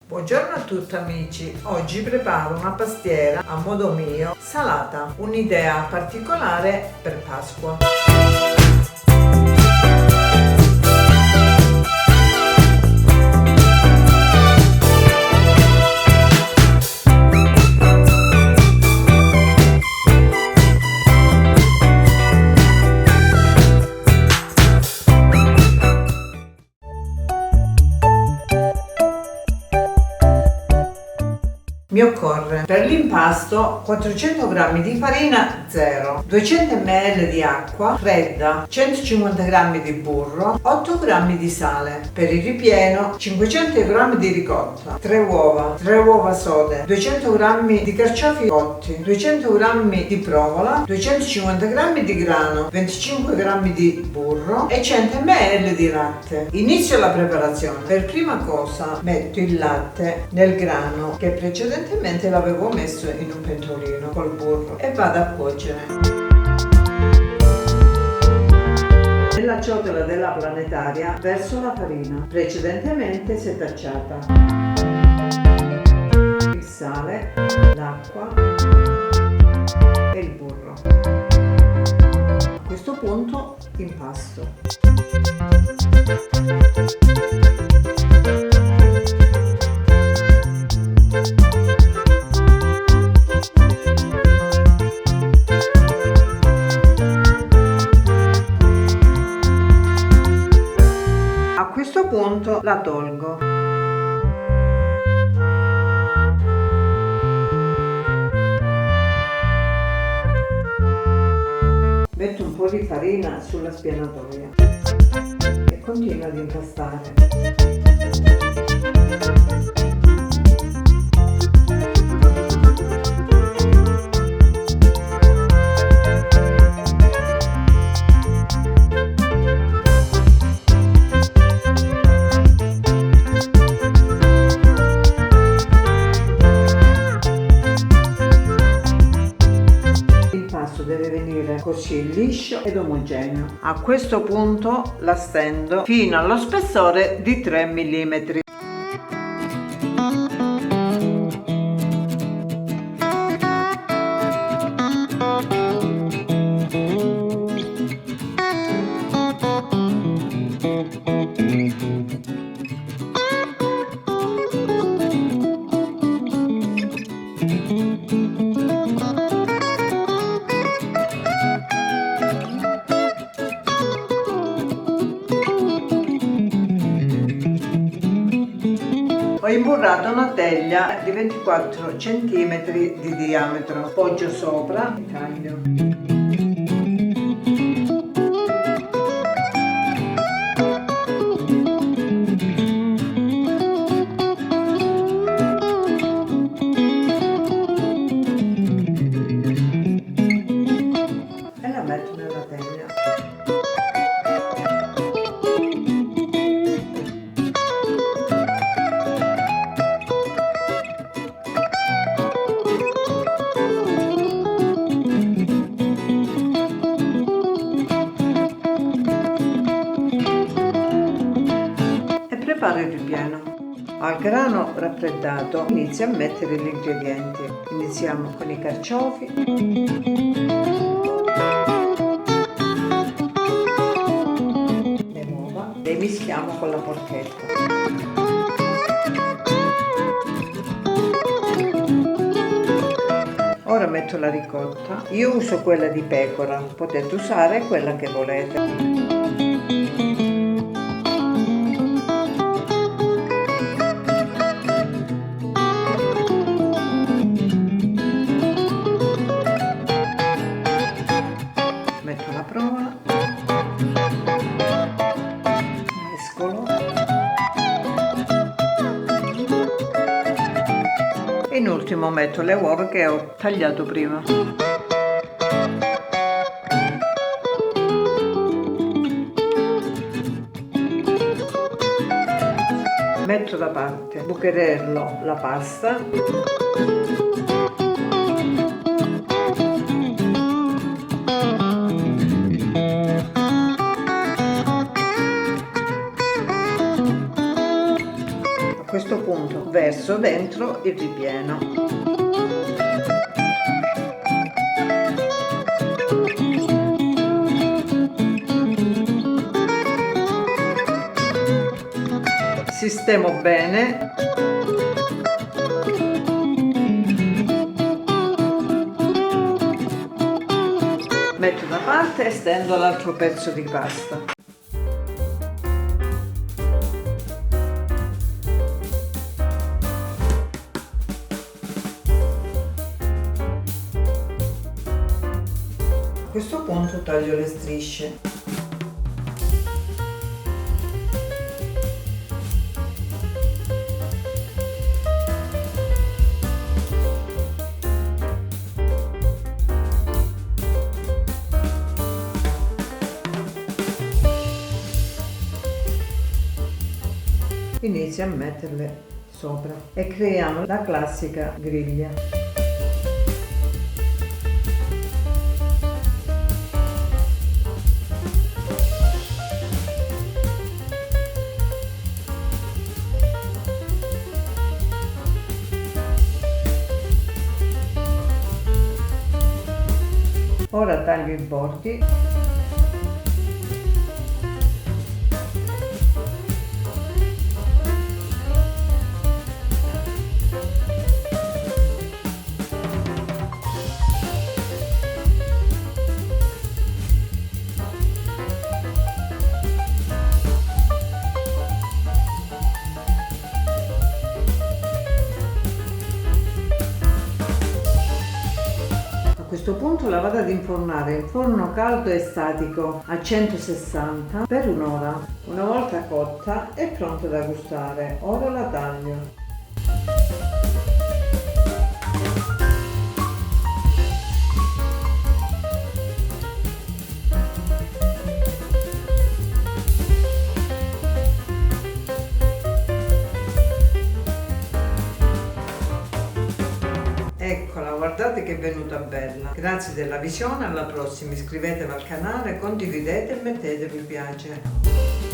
Buongiorno a tutti amici, oggi preparo una pastiera a modo mio salata, un'idea particolare per Pasqua. Mi occorre per l'impasto 400 g di farina zero, 200 ml di acqua fredda, 150 g di burro, 8 g di sale. Per il ripieno 500 g di ricotta, 3 uova sode, 200 g di carciofi cotti, 200 g di provola, 250 g di grano, 25 g di burro e 100 ml di latte. Inizio la preparazione. Per prima cosa metto il latte nel grano che precedentemente l'avevo messo in un pentolino col burro e vado a cuocere. Nella ciotola della planetaria verso la farina precedentemente setacciata, il sale, l'acqua e il burro. A questo punto impasto. A questo punto la tolgo. Metto un po' di farina sulla spianatoia e continuo ad impastare. Deve venire così liscio ed omogeneo. A questo punto la stendo fino allo spessore di 3 mm. Ho imburrato una teglia di 24 cm di diametro, poggio sopra e taglio. E la metto nella teglia. Preparo il ripieno. Al grano raffreddato inizio a mettere gli ingredienti. Iniziamo con i carciofi, le uova, le mischiamo con la porchetta. Ora metto la ricotta. Io uso quella di pecora, potete usare quella che volete. Metto la provola, mescolo e in ultimo metto le uova che ho tagliato prima. Metto da parte, bucherello la pasta. A questo punto verso verso dentro il ripieno. Sistemo bene. Metto da parte e stendo l'altro pezzo di pasta. A questo punto taglio le strisce. Inizio a metterle sopra e creiamo la classica griglia. Ora taglio i bordi. A questo punto la vado ad infornare in forno caldo e statico a 160 per un'ora. Una volta cotta è pronta da gustare. Ora la taglio. Eccola, guardate che è venuta bella. Grazie della visione, alla prossima. Iscrivetevi al canale, condividete e mettete mi piace.